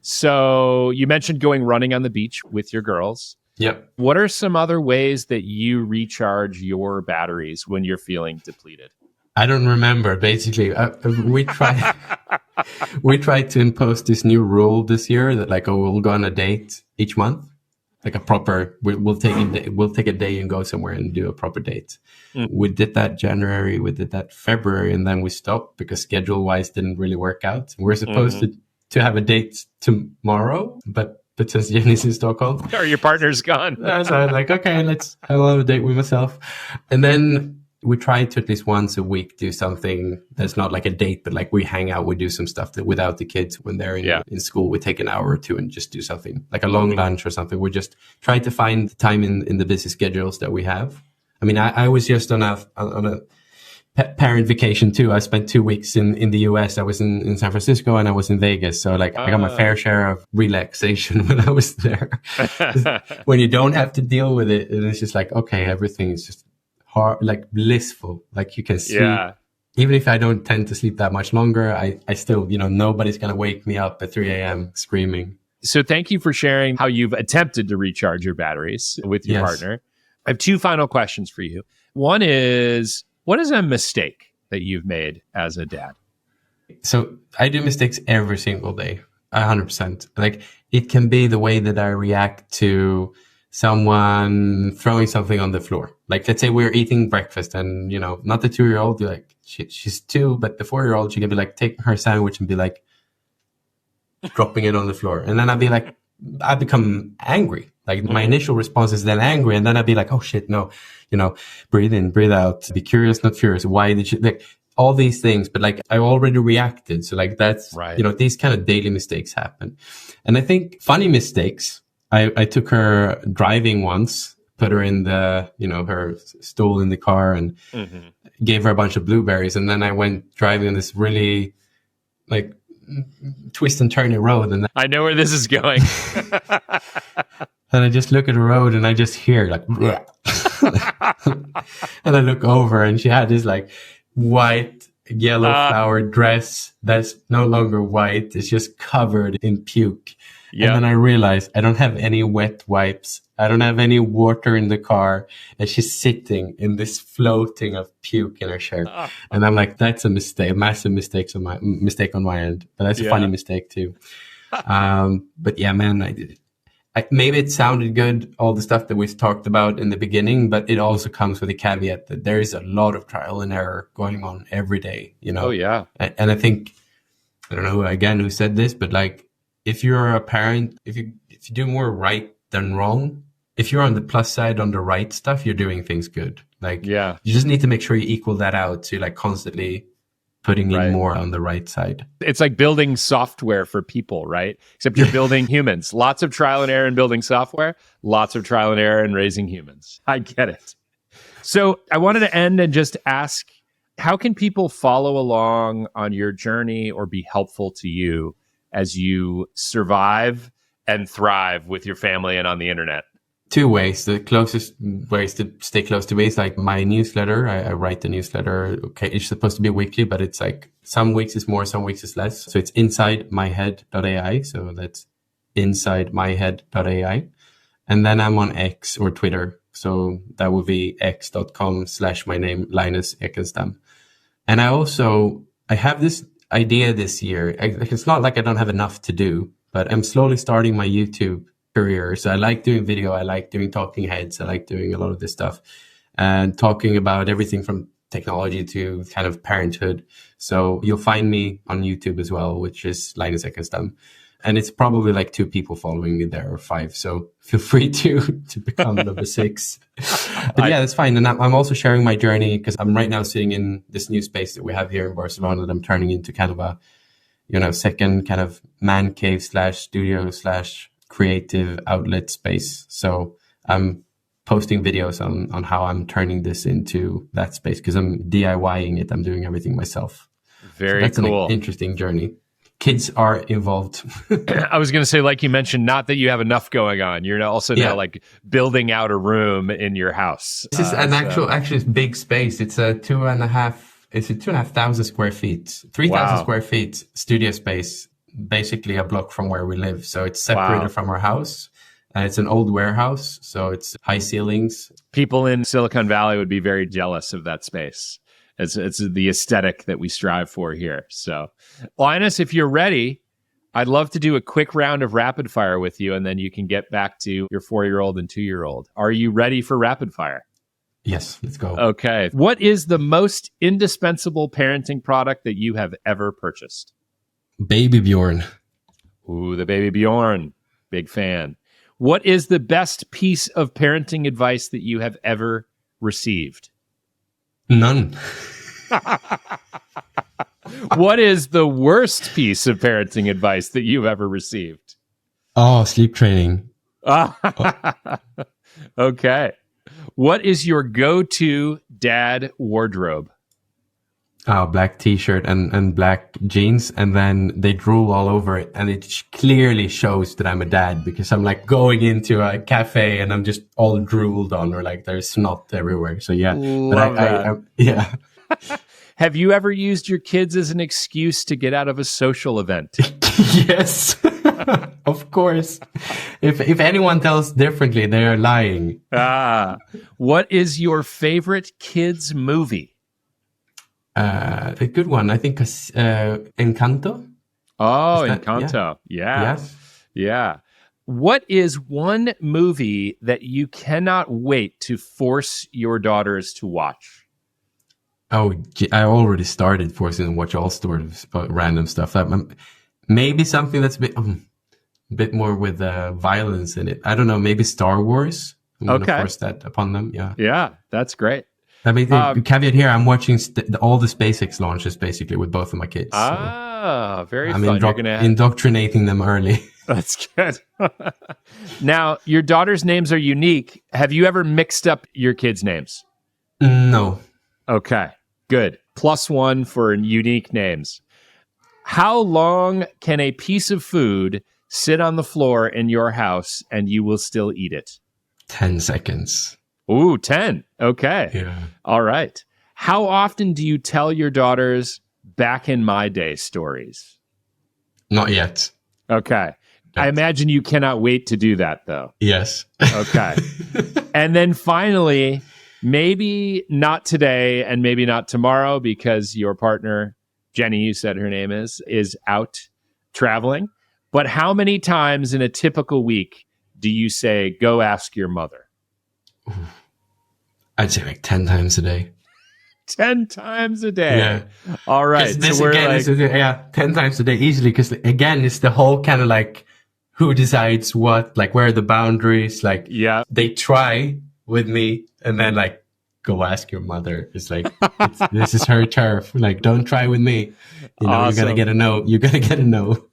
So you mentioned going running on the beach with your girls. Yep. What are some other ways that you recharge your batteries when you're feeling depleted? I don't remember. Basically, we tried to impose this new rule this year that like, we'll go on a date each month, like a proper. We'll take a day and go somewhere and do a proper date. We did that January, we did that February, and then we stopped because schedule wise didn't really work out. We're supposed to have a date tomorrow, but since Jenny's in Stockholm, or your partner's gone, so I was like, okay, I'll have a date with myself, and then we try to at least once a week do something that's not like a date, but like we hang out, we do some stuff that without the kids when they're in school, we take an hour or two and just do something like a long lunch or something. We just try to find time in the busy schedules that we have. I mean, I was just on a parent vacation too. I spent 2 weeks in the US. I was in San Francisco and I was in Vegas. So like I got my fair share of relaxation when I was there. When you don't have to deal with it, and it's just like, okay, everything is just hard, like blissful. Like you can sleep. Yeah. Even if I don't tend to sleep that much longer, I still, nobody's going to wake me up at 3 a.m. screaming. So thank you for sharing how you've attempted to recharge your batteries with your partner. I have 2 final questions for you. One is, what is a mistake that you've made as a dad? So I do mistakes every single day, 100%. Like it can be the way that I react to someone throwing something on the floor. Like let's say we're eating breakfast and, not the 2-year-old, you're like, she's 2, but the 4-year-old, she can be like taking her sandwich and be like dropping it on the floor. And then I'd be like, I become angry. Like my initial response is then angry. And then I'd be like, oh shit, no, breathe in, breathe out, be curious, not furious. Why did you like all these things? But like I already reacted. So like that's, right. These kind of daily mistakes happen. And I think funny mistakes, I took her driving once, put her in the, her stool in the car and gave her a bunch of blueberries. And then I went driving on this really like twist and turny road. And I know where this is going. And I just look at the road and I just hear like, and I look over and she had this like white, yellow flowered dress that's no longer white. It's just covered in puke. Yep. And then I realized I don't have any wet wipes. I don't have any water in the car. And she's sitting in this floating of puke in her shirt. And I'm like, that's a mistake, massive mistake on my end. But that's a funny mistake too. But yeah, man, maybe it sounded good, all the stuff that we've talked about in the beginning, but it also comes with a caveat that there is a lot of trial and error going on every day, Oh, yeah. And I think, I don't know, again, who said this, but like, if you're a parent, if you do more right than wrong, if you're on the plus side on the right stuff, you're doing things good. Like, you just need to make sure you equal that out. So you're like constantly putting in more on the right side. It's like building software for people, right? Except you're building humans. Lots of trial and error in building software, lots of trial and error in raising humans. I get it. So I wanted to end and just ask, how can people follow along on your journey or be helpful to you as you survive and thrive with your family and on the internet? 2 ways. The closest ways to stay close to me is like my newsletter. I write the newsletter. Okay, it's supposed to be weekly, but it's like some weeks is more, some weeks is less. So it's insidemyhead.ai. So that's insidemyhead.ai. And then I'm on X or Twitter. So that would be x.com/my name, Linus Ekenstam. And I have this idea this year. It's not like I don't have enough to do, but I'm slowly starting my YouTube career. So I like doing video. I like doing talking heads. I like doing a lot of this stuff and talking about everything from technology to kind of parenthood. So you'll find me on YouTube as well, which is Linus Ekenstam. And it's probably like 2 people following me there or 5. So feel free to become number 6. But yeah, that's fine. And I'm also sharing my journey because I'm right now sitting in this new space that we have here in Barcelona that I'm turning into kind of a, second kind of man cave / studio / creative outlet space. So I'm posting videos on how I'm turning this into that space because I'm DIYing it. I'm doing everything myself. Very that's cool. An interesting journey. Kids are involved. I was going to say, like you mentioned, not that you have enough going on. You're also now like building out a room in your house. This is an actually big space. It's a 2,500 square feet, 3,000 square feet studio space, basically a block from where we live. So it's separated from our house. And it's an old warehouse, so it's high ceilings. People in Silicon Valley would be very jealous of that space. It's the aesthetic that we strive for here. So, Linus, if you're ready, I'd love to do a quick round of rapid fire with you, and then you can get back to your 4-year-old and 2-year-old. Are you ready for rapid fire? Yes, let's go. Okay. What is the most indispensable parenting product that you have ever purchased? Baby Bjorn. Ooh, the Baby Bjorn. Big fan. What is the best piece of parenting advice that you have ever received? None. What is the worst piece of parenting advice that you've ever received? Oh, sleep training. Okay. What is your go-to dad wardrobe? Oh, black t-shirt and black jeans, and then they drool all over it, and it clearly shows that I'm a dad because I'm like going into a cafe and I'm just all drooled on, or like there's snot everywhere. So yeah, Love that. Yeah. Have you ever used your kids as an excuse to get out of a social event? Yes, of course. If anyone tells differently, they are lying. What is your favorite kids movie? A good one, I think, Encanto. Oh, Encanto. Yeah. Yes. Yeah. What is one movie that you cannot wait to force your daughters to watch? Oh, I already started forcing them to watch all sorts of random stuff. Maybe something that's a bit more with violence in it. I don't know. Maybe Star Wars. I'm going to force that upon them. Yeah. Yeah, that's great. I mean, the caveat here, I'm watching all the SpaceX launches basically with both of my kids. Very I'm fun. indoctrinating them early. That's good. Now, your daughters' names are unique. Have you ever mixed up your kids' names? No. Okay, good. +1 for unique names. How long can a piece of food sit on the floor in your house and you will still eat it? 10 seconds. Ooh, 10. Okay. Yeah. All right. How often do you tell your daughters back in my day stories? Not yet. Okay. I imagine you cannot wait to do that, though. Yes. Okay. And then finally, maybe not today and maybe not tomorrow because your partner, Jenny, you said her name is out traveling. But how many times in a typical week do you say, go ask your mother? I'd say like 10 times a day. 10 times a day. Yeah. All right. This so again is 10 times a day easily because again, it's the whole kind of like who decides what, like where are the boundaries? Like they try with me and then like go ask your mother. It's like this is her turf. Like don't try with me. You know, awesome. You're gonna get a no. You're gonna get a no.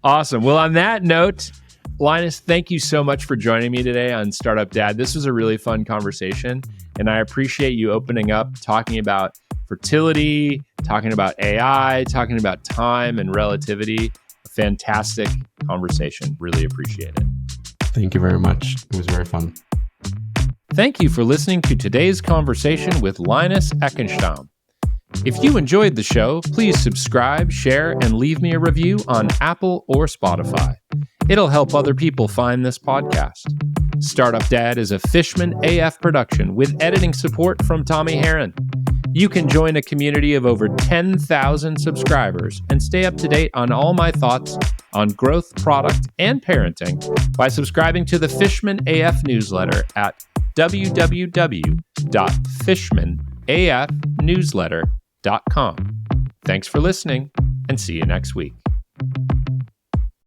Awesome. Well, on that note, Linus, thank you so much for joining me today on Startup Dad. This was a really fun conversation, and I appreciate you opening up, talking about fertility, talking about AI, talking about time and relativity. A fantastic conversation. Really appreciate it. Thank you very much. It was very fun. Thank you for listening to today's conversation with Linus Eckenstam. If you enjoyed the show, please subscribe, share, and leave me a review on Apple or Spotify. It'll help other people find this podcast. Startup Dad is a Fishman AF production with editing support from Tommy Heron. You can join a community of over 10,000 subscribers and stay up to date on all my thoughts on growth, product, and parenting by subscribing to the Fishman AF newsletter at www.fishmanafnewsletter.com. Thanks for listening, and see you next week.